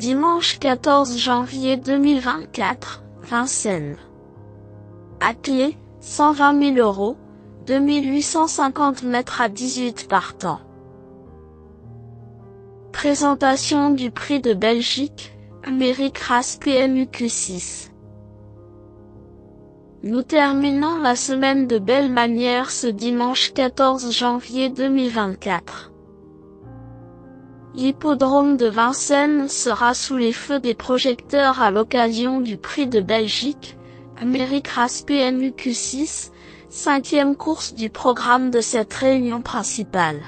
Dimanche 14 janvier 2024, Vincennes. À clé, 120 000 €, 2850 mètres à 18 partants. Présentation du prix de Belgique, Amérique Race PMUQ6. Nous terminons la semaine de belle manière ce dimanche 14 janvier 2024. L'hippodrome de Vincennes sera sous les feux des projecteurs à l'occasion du prix de Belgique, Amérique Race PMUQ6, 5e course du programme de cette réunion principale.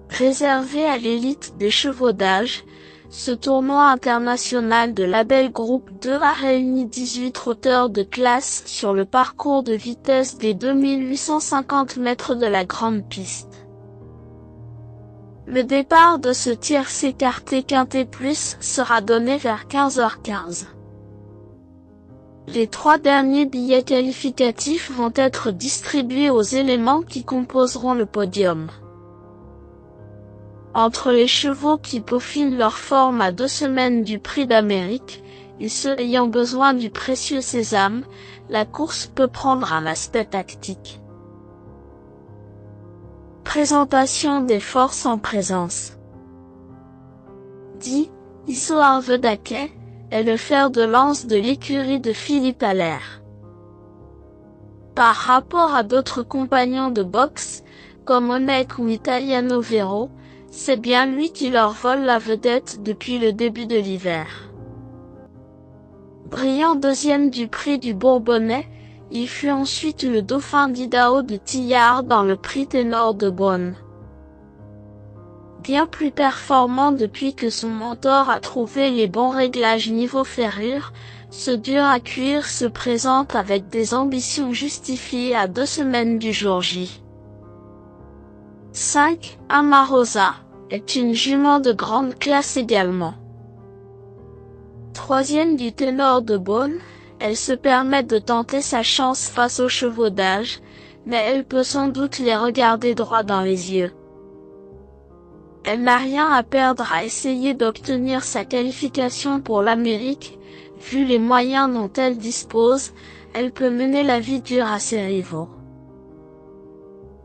Réservé à l'élite des chevaux d'âge, ce tournoi international de Label Group 2 a réuni 18 trotteurs de classe sur le parcours de vitesse des 2850 mètres de la grande piste. Le départ de ce tiercé quarté quinté plus sera donné vers 15h15. Les 3 derniers billets qualificatifs vont être distribués aux éléments qui composeront le podium. Entre les chevaux qui peaufinent leur forme à 2 semaines du Prix d'Amérique, et ceux ayant besoin du précieux sésame, la course peut prendre un aspect tactique. Présentation des forces en présence. Isso Arvedaquet est le fer de lance de l'écurie de Philippe Allaire. Par rapport à d'autres compagnons de boxe, comme Onek ou Italiano Vero, c'est bien lui qui leur vole la vedette depuis le début de l'hiver. Brillant deuxième du prix du Bourbonnais, il fut ensuite le dauphin d'Idaho de Tillard dans le prix ténor de Beaune. Bien plus performant depuis que son mentor a trouvé les bons réglages niveau ferrure, ce dur à cuire se présente avec des ambitions justifiées à 2 semaines du jour J. 5. Amarosa est une jument de grande classe également. 3e du ténor de Beaune, elle se permet de tenter sa chance face aux chevaux d'âge, mais elle peut sans doute les regarder droit dans les yeux. Elle n'a rien à perdre à essayer d'obtenir sa qualification pour l'Amérique, vu les moyens dont elle dispose, elle peut mener la vie dure à ses rivaux.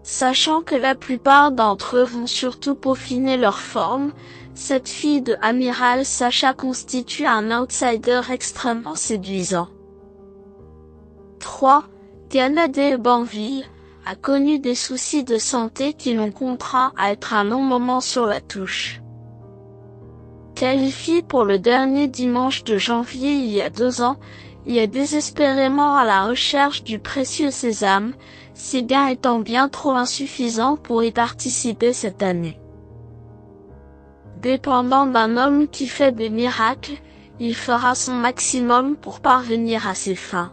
Sachant que la plupart d'entre eux vont surtout peaufiner leur forme, cette fille de Amiral Sacha constitue un outsider extrêmement séduisant. 3. Diana de Banville a connu des soucis de santé qui l'ont contraint à être un long moment sur la touche. Qualifiée pour le dernier dimanche de janvier il y a 2 ans, il est désespérément à la recherche du précieux sésame, ses gains étant bien trop insuffisants pour y participer cette année. Dépendant d'un homme qui fait des miracles, il fera son maximum pour parvenir à ses fins.